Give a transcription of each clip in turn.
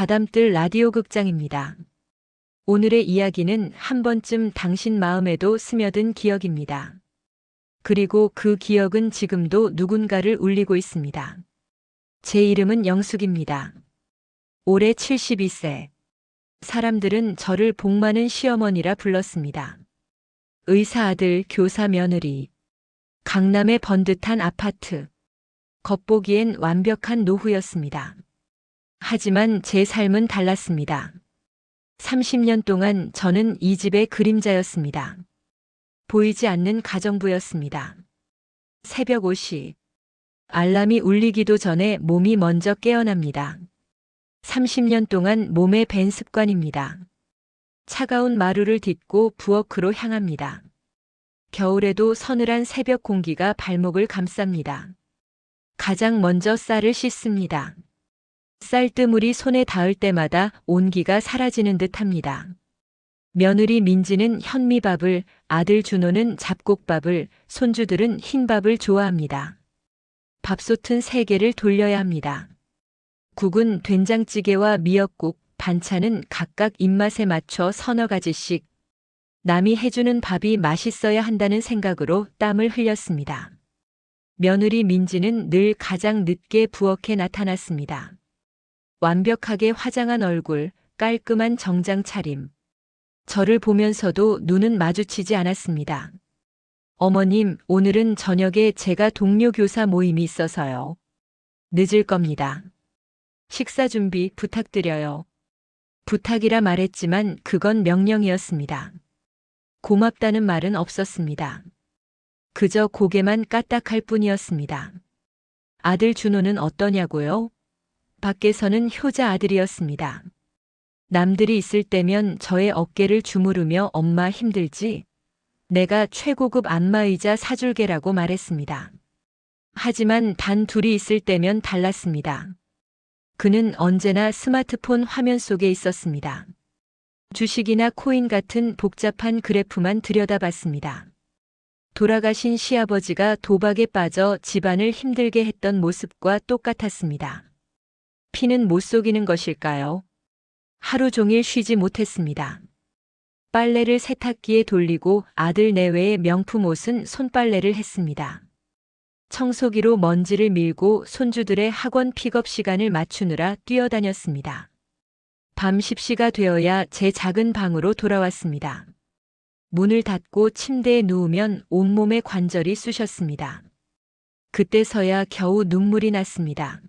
다담뜰 라디오 극장입니다. 오늘의 이야기는 한 번쯤 당신 마음에도 스며든 기억입니다. 그리고 그 기억은 지금도 누군가를 울리고 있습니다. 제 이름은 영숙입니다. 올해 72세. 사람들은 저를 복 많은 시어머니라 불렀습니다. 의사 아들, 교사 며느리. 강남의 번듯한 아파트. 겉보기엔 완벽한 노후였습니다. 하지만 제 삶은 달랐습니다. 30년 동안 저는 이 집의 그림자였습니다. 보이지 않는 가정부였습니다. 새벽 5시. 알람이 울리기도 전에 몸이 먼저 깨어납니다. 30년 동안 몸에 밴 습관입니다. 차가운 마루를 딛고 부엌으로 향합니다. 겨울에도 서늘한 새벽 공기가 발목을 감쌉니다. 가장 먼저 쌀을 씻습니다. 쌀뜨물이 손에 닿을 때마다 온기가 사라지는 듯합니다. 며느리 민지는 현미밥을, 아들 준호는 잡곡밥을, 손주들은 흰밥을 좋아합니다. 밥솥은 3개를 돌려야 합니다. 국은 된장찌개와 미역국, 반찬은 각각 입맛에 맞춰 서너 가지씩. 남이 해주는 밥이 맛있어야 한다는 생각으로 땀을 흘렸습니다. 며느리 민지는 늘 가장 늦게 부엌에 나타났습니다. 완벽하게 화장한 얼굴, 깔끔한 정장 차림. 저를 보면서도 눈은 마주치지 않았습니다. 어머님, 오늘은 저녁에 제가 동료 교사 모임이 있어서요. 늦을 겁니다. 식사 준비 부탁드려요. 부탁이라 말했지만 그건 명령이었습니다. 고맙다는 말은 없었습니다. 그저 고개만 까딱할 뿐이었습니다. 아들 준호는 어떠냐고요? 밖에서는 효자 아들이었습니다. 남들이 있을 때면 저의 어깨를 주무르며 엄마 힘들지? 내가 최고급 안마의자 사줄게라고 말했습니다. 하지만 단 둘이 있을 때면 달랐습니다. 그는 언제나 스마트폰 화면 속에 있었습니다. 주식이나 코인 같은 복잡한 그래프만 들여다봤습니다. 돌아가신 시아버지가 도박에 빠져 집안을 힘들게 했던 모습과 똑같았습니다. 피는 못 속이는 것일까요? 하루 종일 쉬지 못했습니다. 빨래를 세탁기에 돌리고 아들 내외의 명품 옷은 손빨래를 했습니다. 청소기로 먼지를 밀고 손주들의 학원 픽업 시간을 맞추느라 뛰어다녔습니다. 밤 10시가 되어야 제 작은 방으로 돌아왔습니다. 문을 닫고 침대에 누우면 온몸의 관절이 쑤셨습니다. 그때서야 겨우 눈물이 났습니다.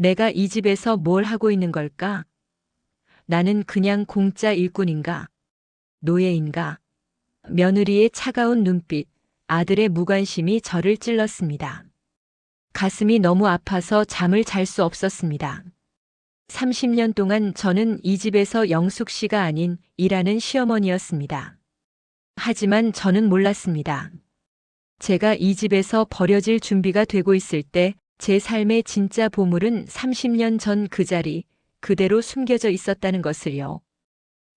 내가 이 집에서 뭘 하고 있는 걸까? 나는 그냥 공짜 일꾼인가? 노예인가? 며느리의 차가운 눈빛, 아들의 무관심이 저를 찔렀습니다. 가슴이 너무 아파서 잠을 잘 수 없었습니다. 30년 동안 저는 이 집에서 영숙 씨가 아닌 일하는 시어머니였습니다. 하지만 저는 몰랐습니다. 제가 이 집에서 버려질 준비가 되고 있을 때 제 삶의 진짜 보물은 30년 전 그 자리 그대로 숨겨져 있었다는 것을요.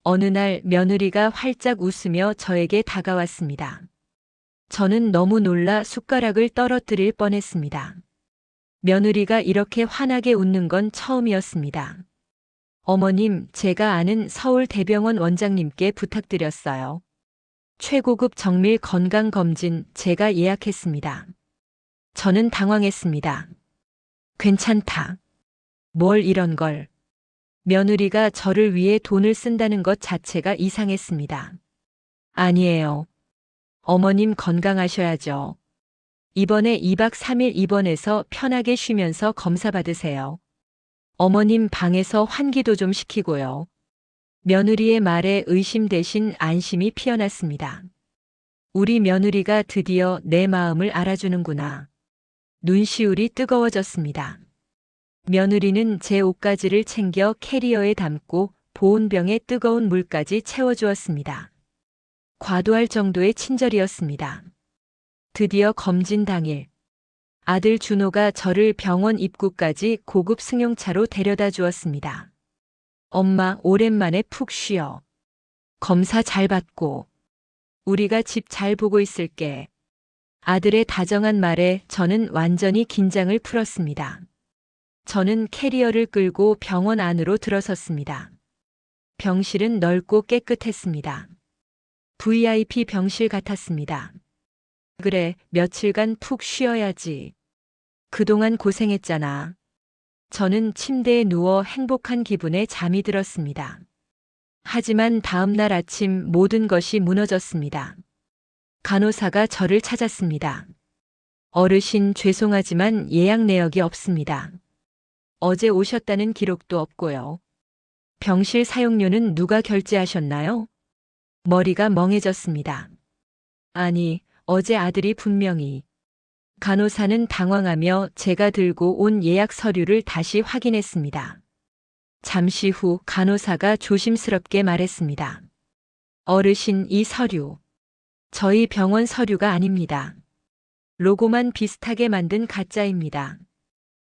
어느 날 며느리가 활짝 웃으며 저에게 다가왔습니다. 저는 너무 놀라 숟가락을 떨어뜨릴 뻔했습니다. 며느리가 이렇게 환하게 웃는 건 처음이었습니다. 어머님, 제가 아는 서울대병원 원장님께 부탁드렸어요. 최고급 정밀 건강검진 제가 예약했습니다. 저는 당황했습니다. 괜찮다. 뭘 이런 걸. 며느리가 저를 위해 돈을 쓴다는 것 자체가 이상했습니다. 아니에요. 어머님 건강하셔야죠. 이번에 2박 3일 입원해서 편하게 쉬면서 검사 받으세요. 어머님 방에서 환기도 좀 시키고요. 며느리의 말에 의심 대신 안심이 피어났습니다. 우리 며느리가 드디어 내 마음을 알아주는구나. 눈시울이 뜨거워졌습니다. 며느리는 제 옷가지를 챙겨 캐리어에 담고 보온병에 뜨거운 물까지 채워주었습니다. 과도할 정도의 친절이었습니다. 드디어 검진 당일, 아들 준호가 저를 병원 입구까지 고급 승용차로 데려다 주었습니다. 엄마, 오랜만에 푹 쉬어. 검사 잘 받고. 우리가 집 잘 보고 있을게. 아들의 다정한 말에 저는 완전히 긴장을 풀었습니다. 저는 캐리어를 끌고 병원 안으로 들어섰습니다. 병실은 넓고 깨끗했습니다. VIP 병실 같았습니다. 그래, 며칠간 푹 쉬어야지. 그동안 고생했잖아. 저는 침대에 누워 행복한 기분에 잠이 들었습니다. 하지만 다음 날 아침 모든 것이 무너졌습니다. 간호사가 저를 찾았습니다. 어르신, 죄송하지만 예약 내역이 없습니다. 어제 오셨다는 기록도 없고요. 병실 사용료는 누가 결제하셨나요? 머리가 멍해졌습니다. 아니, 어제 아들이 분명히. 간호사는 당황하며 제가 들고 온 예약 서류를 다시 확인했습니다. 잠시 후 간호사가 조심스럽게 말했습니다. 어르신, 이 서류. 저희 병원 서류가 아닙니다. 로고만 비슷하게 만든 가짜입니다.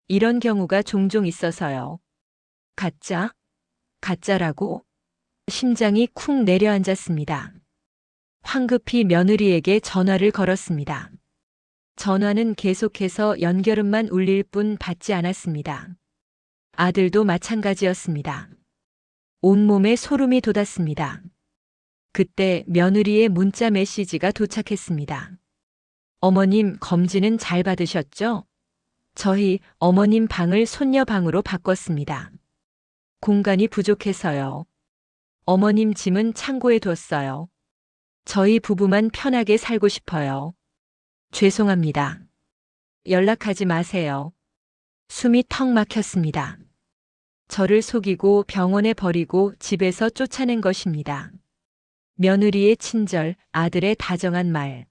이런 경우가 종종 있어서요. 가짜? 가짜라고? 심장이 쿵 내려앉았습니다. 황급히 며느리에게 전화를 걸었습니다. 전화는 계속해서 연결음만 울릴 뿐 받지 않았습니다. 아들도 마찬가지였습니다. 온몸에 소름이 돋았습니다. 그때 며느리의 문자 메시지가 도착했습니다. 어머님, 검진은 잘 받으셨죠? 저희 어머님 방을 손녀 방으로 바꿨습니다. 공간이 부족해서요. 어머님 짐은 창고에 뒀어요. 저희 부부만 편하게 살고 싶어요. 죄송합니다. 연락하지 마세요. 숨이 턱 막혔습니다. 저를 속이고 병원에 버리고 집에서 쫓아낸 것입니다. 며느리의 친절, 아들의 다정한 말.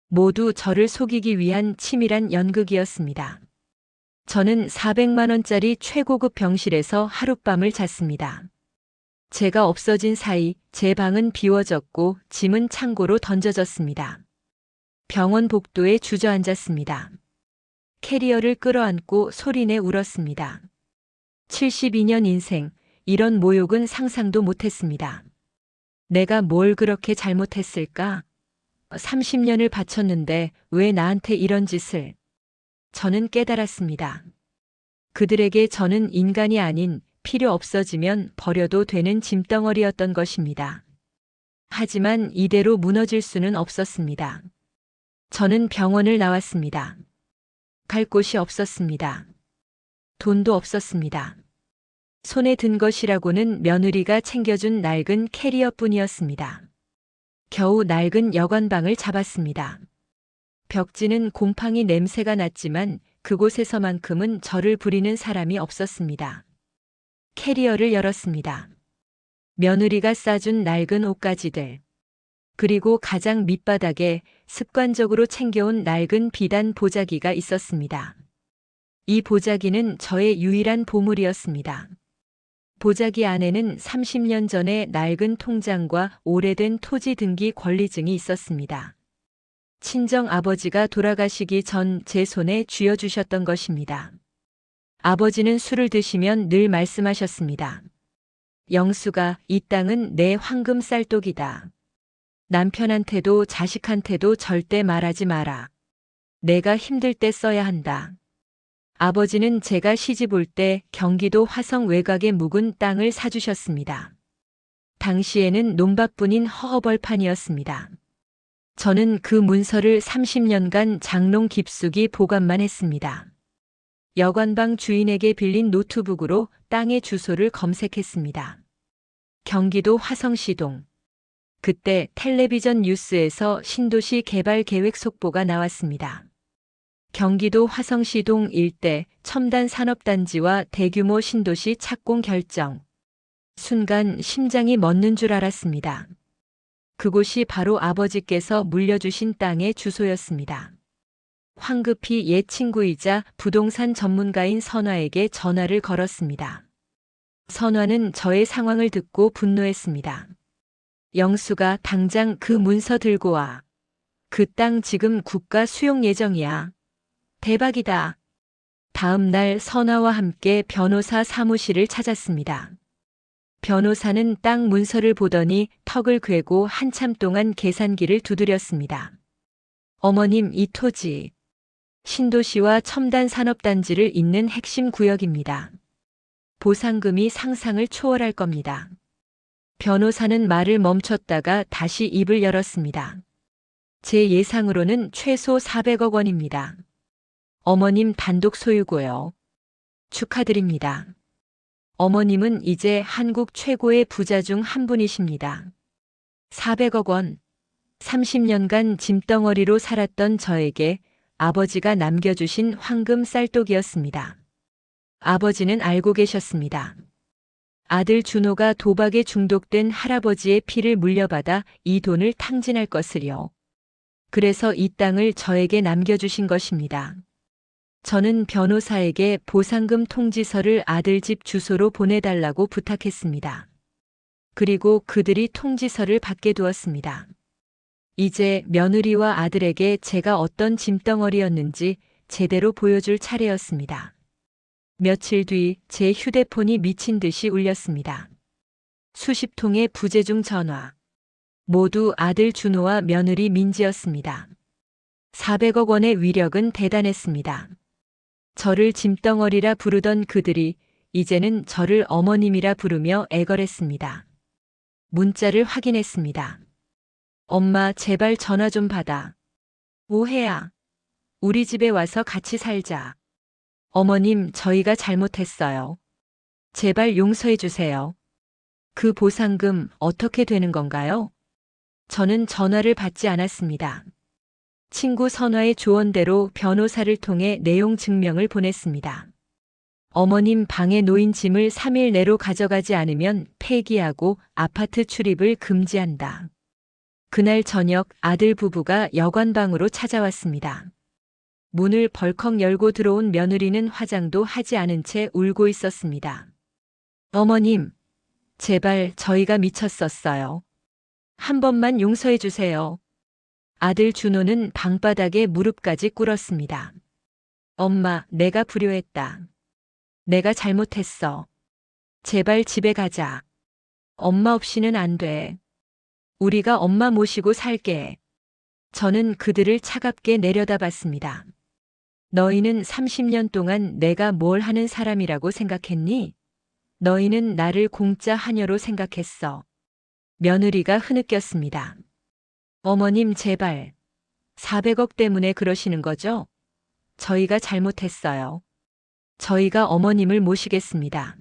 모두 저를 속이기 위한 치밀한 연극이었습니다. 저는 400만 원짜리 최고급 병실에서 하룻밤을 잤습니다. 제가 없어진 사이 제 방은 비워졌고 짐은 창고로 던져졌습니다. 병원 복도에 주저앉았습니다. 캐리어를 끌어안고 소리내 울었습니다. 72년 인생, 이런 모욕은 상상도 못했습니다. 내가 뭘 그렇게 잘못했을까? 30년을 바쳤는데 왜 나한테 이런 짓을? 저는 깨달았습니다. 그들에게 저는 인간이 아닌 필요 없어지면 버려도 되는 짐덩어리였던 것입니다. 하지만 이대로 무너질 수는 없었습니다. 저는 병원을 나왔습니다. 갈 곳이 없었습니다. 돈도 없었습니다. 손에 든 것이라고는 며느리가 챙겨준 낡은 캐리어뿐이었습니다. 겨우 낡은 여관방을 잡았습니다. 벽지는 곰팡이 냄새가 났지만 그곳에서만큼은 저를 부리는 사람이 없었습니다. 캐리어를 열었습니다. 며느리가 싸준 낡은 옷가지들. 그리고 가장 밑바닥에 습관적으로 챙겨온 낡은 비단 보자기가 있었습니다. 이 보자기는 저의 유일한 보물이었습니다. 보자기 안에는 30년 전의 낡은 통장과 오래된 토지 등기 권리증이 있었습니다. 친정 아버지가 돌아가시기 전 제 손에 쥐어주셨던 것입니다. 아버지는 술을 드시면 늘 말씀하셨습니다. 영수가, 이 땅은 내 황금 쌀독이다. 남편한테도 자식한테도 절대 말하지 마라. 내가 힘들 때 써야 한다. 아버지는 제가 시집 올 때 경기도 화성 외곽에 묵은 땅을 사주셨습니다. 당시에는 논밭뿐인 허허벌판이었습니다. 저는 그 문서를 30년간 장롱 깊숙이 보관만 했습니다. 여관방 주인에게 빌린 노트북으로 땅의 주소를 검색했습니다. 경기도 화성시동. 그때 텔레비전 뉴스에서 신도시 개발 계획 속보가 나왔습니다. 경기도 화성시동 일대 첨단 산업단지와 대규모 신도시 착공 결정. 순간 심장이 멎는 줄 알았습니다. 그곳이 바로 아버지께서 물려주신 땅의 주소였습니다. 황급히 옛 친구이자 부동산 전문가인 선화에게 전화를 걸었습니다. 선화는 저의 상황을 듣고 분노했습니다. 영수가 당장 그 문서 들고 와. 그 땅 지금 국가 수용 예정이야. 대박이다. 다음 날 선화와 함께 변호사 사무실을 찾았습니다. 변호사는 땅 문서를 보더니 턱을 괴고 한참 동안 계산기를 두드렸습니다. 어머님, 이 토지 신도시와 첨단 산업단지를 잇는 핵심 구역입니다. 보상금이 상상을 초월할 겁니다. 변호사는 말을 멈췄다가 다시 입을 열었습니다. 제 예상으로는 최소 400억 원입니다. 어머님 단독 소유고요. 축하드립니다. 어머님은 이제 한국 최고의 부자 중 한 분이십니다. 400억 원. 30년간 짐덩어리로 살았던 저에게 아버지가 남겨주신 황금 쌀독이었습니다. 아버지는 알고 계셨습니다. 아들 준호가 도박에 중독된 할아버지의 피를 물려받아 이 돈을 탕진할 것을요. 그래서 이 땅을 저에게 남겨주신 것입니다. 저는 변호사에게 보상금 통지서를 아들 집 주소로 보내달라고 부탁했습니다. 그리고 그들이 통지서를 받게 두었습니다. 이제 며느리와 아들에게 제가 어떤 짐덩어리였는지 제대로 보여줄 차례였습니다. 며칠 뒤 제 휴대폰이 미친 듯이 울렸습니다. 수십 통의 부재중 전화. 모두 아들 준호와 며느리 민지였습니다. 400억 원의 위력은 대단했습니다. 저를 짐덩어리라 부르던 그들이 이제는 저를 어머님이라 부르며 애걸했습니다. 문자를 확인했습니다. 엄마, 제발 전화 좀 받아. 오해야. 우리 집에 와서 같이 살자. 어머님, 저희가 잘못했어요. 제발 용서해 주세요. 그 보상금 어떻게 되는 건가요? 저는 전화를 받지 않았습니다. 친구 선화의 조언대로 변호사를 통해 내용 증명을 보냈습니다. 어머님 방에 놓인 짐을 3일 내로 가져가지 않으면 폐기하고 아파트 출입을 금지한다. 그날 저녁 아들 부부가 여관방으로 찾아왔습니다. 문을 벌컥 열고 들어온 며느리는 화장도 하지 않은 채 울고 있었습니다. 어머님, 제발 저희가 미쳤었어요. 한 번만 용서해 주세요. 아들 준호는 방바닥에 무릎까지 꿇었습니다. 엄마, 내가 불효했다. 내가 잘못했어. 제발 집에 가자. 엄마 없이는 안 돼. 우리가 엄마 모시고 살게. 저는 그들을 차갑게 내려다봤습니다. 너희는 30년 동안 내가 뭘 하는 사람이라고 생각했니? 너희는 나를 공짜 하녀로 생각했어. 며느리가 흐느꼈습니다. 어머님 제발. 400억 때문에 그러시는 거죠? 저희가 잘못했어요. 저희가 어머님을 모시겠습니다.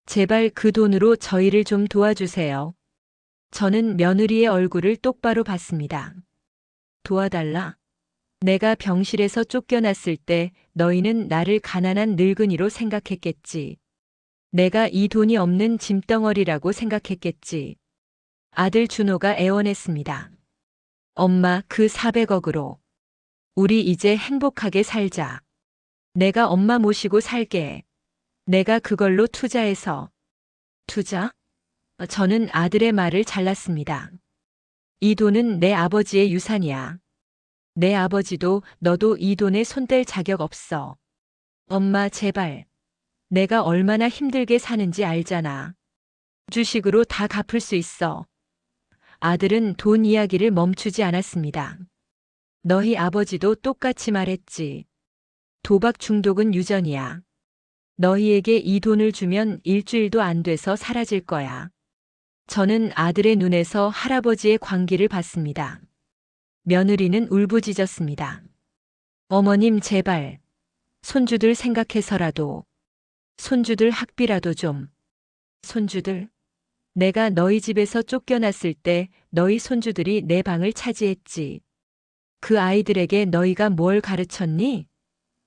제발 그 돈으로 저희를 좀 도와주세요. 저는 며느리의 얼굴을 똑바로 봤습니다. 도와달라? 내가 병실에서 쫓겨났을 때 너희는 나를 가난한 늙은이로 생각했겠지. 내가 이 돈이 없는 짐덩어리라고 생각했겠지. 아들 준호가 애원했습니다. 엄마, 그 400억으로 우리 이제 행복하게 살자. 내가 엄마 모시고 살게. 내가 그걸로 투자해서. 투자? 저는 아들의 말을 잘랐습니다. 이 돈은 내 아버지의 유산이야. 내 아버지도 너도 이 돈에 손댈 자격 없어. 엄마 제발. 내가 얼마나 힘들게 사는지 알잖아. 주식으로 다 갚을 수 있어. 아들은 돈 이야기를 멈추지 않았습니다. 너희 아버지도 똑같이 말했지. 도박 중독은 유전이야. 너희에게 이 돈을 주면 일주일도 안 돼서 사라질 거야. 저는 아들의 눈에서 할아버지의 광기를 봤습니다. 며느리는 울부짖었습니다. 어머님 제발. 손주들 생각해서라도. 손주들 학비라도 좀. 손주들. 내가 너희 집에서 쫓겨났을 때 너희 손주들이 내 방을 차지했지. 그 아이들에게 너희가 뭘 가르쳤니?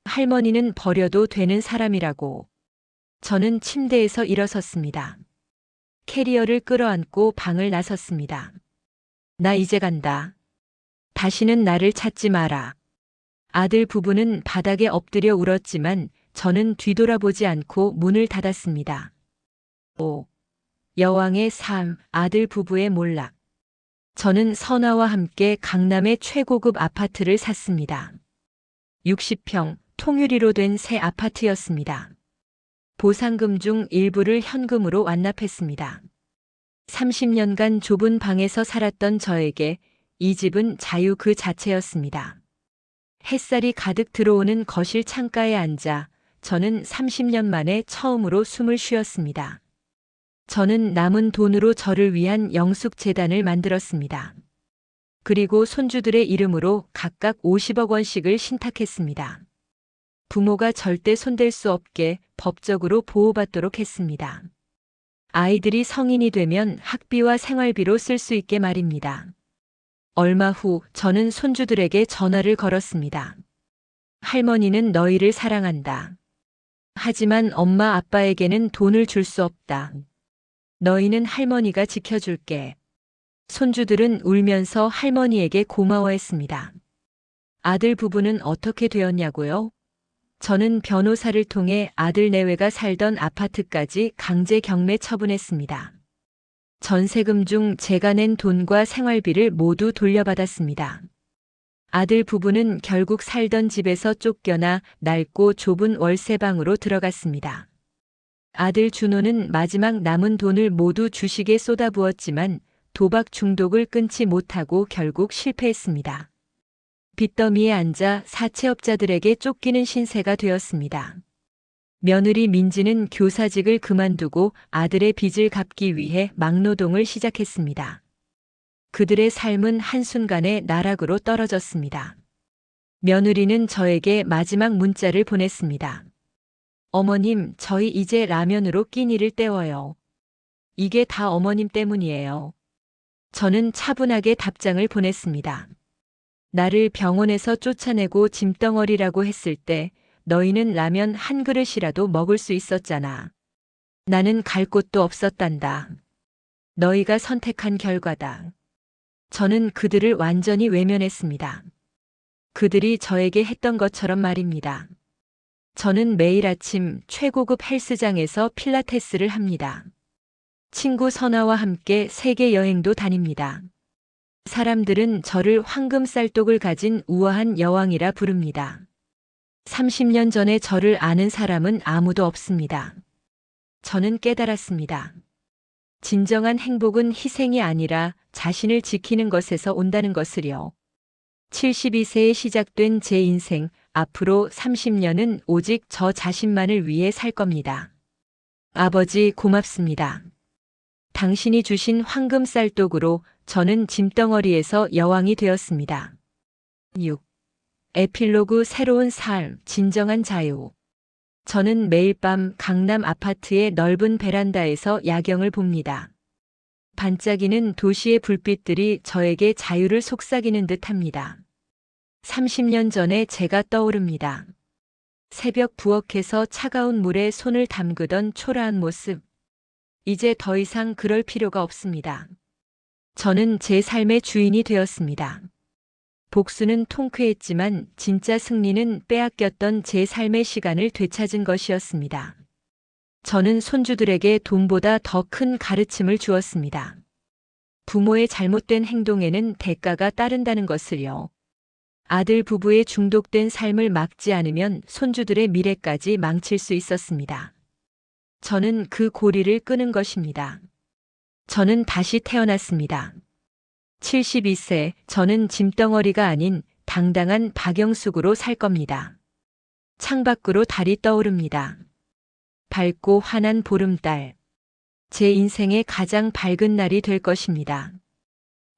할머니는 버려도 되는 사람이라고. 저는 침대에서 일어섰습니다. 캐리어를 끌어안고 방을 나섰습니다. 나 이제 간다. 다시는 나를 찾지 마라. 아들 부부는 바닥에 엎드려 울었지만 저는 뒤돌아보지 않고 문을 닫았습니다. 5. 여왕의 삶, 아들 부부의 몰락. 저는 선아와 함께 강남의 최고급 아파트를 샀습니다. 60평, 통유리로 된 새 아파트였습니다. 보상금 중 일부를 현금으로 완납했습니다. 30년간 좁은 방에서 살았던 저에게 이 집은 자유 그 자체였습니다. 햇살이 가득 들어오는 거실 창가에 앉아 저는 30년 만에 처음으로 숨을 쉬었습니다. 저는 남은 돈으로 저를 위한 영숙재단을 만들었습니다. 그리고 손주들의 이름으로 각각 50억 원씩을 신탁했습니다. 부모가 절대 손댈 수 없게 법적으로 보호받도록 했습니다. 아이들이 성인이 되면 학비와 생활비로 쓸 수 있게 말입니다. 얼마 후 저는 손주들에게 전화를 걸었습니다. 할머니는 너희를 사랑한다. 하지만 엄마 아빠에게는 돈을 줄 수 없다. 너희는 할머니가 지켜줄게. 손주들은 울면서 할머니에게 고마워했습니다. 아들 부부는 어떻게 되었냐고요? 저는 변호사를 통해 아들 내외가 살던 아파트까지 강제 경매 처분했습니다. 전세금 중 제가 낸 돈과 생활비를 모두 돌려받았습니다. 아들 부부는 결국 살던 집에서 쫓겨나 낡고 좁은 월세방으로 들어갔습니다. 아들 준호는 마지막 남은 돈을 모두 주식에 쏟아부었지만 도박 중독을 끊지 못하고 결국 실패했습니다. 빚더미에 앉아 사채업자들에게 쫓기는 신세가 되었습니다. 며느리 민지는 교사직을 그만두고 아들의 빚을 갚기 위해 막노동을 시작했습니다. 그들의 삶은 한순간에 나락으로 떨어졌습니다. 며느리는 저에게 마지막 문자를 보냈습니다. 어머님, 저희 이제 라면으로 끼니를 때워요. 이게 다 어머님 때문이에요. 저는 차분하게 답장을 보냈습니다. 나를 병원에서 쫓아내고 짐덩어리라고 했을 때 너희는 라면 한 그릇이라도 먹을 수 있었잖아. 나는 갈 곳도 없었단다. 너희가 선택한 결과다. 저는 그들을 완전히 외면했습니다. 그들이 저에게 했던 것처럼 말입니다. 저는 매일 아침 최고급 헬스장에서 필라테스를 합니다. 친구 선아와 함께 세계 여행도 다닙니다. 사람들은 저를 황금쌀독을 가진 우아한 여왕이라 부릅니다. 30년 전에 저를 아는 사람은 아무도 없습니다. 저는 깨달았습니다. 진정한 행복은 희생이 아니라 자신을 지키는 것에서 온다는 것을요. 72세에 시작된 제 인생, 앞으로 30년은 오직 저 자신만을 위해 살 겁니다. 아버지, 고맙습니다. 당신이 주신 황금쌀독으로 저는 짐덩어리에서 여왕이 되었습니다. 6. 에필로그 새로운 삶, 진정한 자유. 저는 매일 밤 강남 아파트의 넓은 베란다에서 야경을 봅니다. 반짝이는 도시의 불빛들이 저에게 자유를 속삭이는 듯 합니다. 30년 전에 제가 떠오릅니다. 새벽 부엌에서 차가운 물에 손을 담그던 초라한 모습. 이제 더 이상 그럴 필요가 없습니다. 저는 제 삶의 주인이 되었습니다. 복수는 통쾌했지만 진짜 승리는 빼앗겼던 제 삶의 시간을 되찾은 것이었습니다. 저는 손주들에게 돈보다 더 큰 가르침을 주었습니다. 부모의 잘못된 행동에는 대가가 따른다는 것을요. 아들 부부의 중독된 삶을 막지 않으면 손주들의 미래까지 망칠 수 있었습니다. 저는 그 고리를 끄는 것입니다. 저는 다시 태어났습니다. 72세, 저는 짐덩어리가 아닌 당당한 박영숙으로 살 겁니다. 창밖으로 달이 떠오릅니다. 밝고 환한 보름달. 제 인생의 가장 밝은 날이 될 것입니다.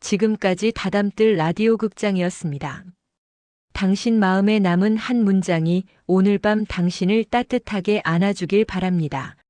지금까지 다담들 라디오 극장이었습니다. 당신 마음에 남은 한 문장이 오늘 밤 당신을 따뜻하게 안아주길 바랍니다.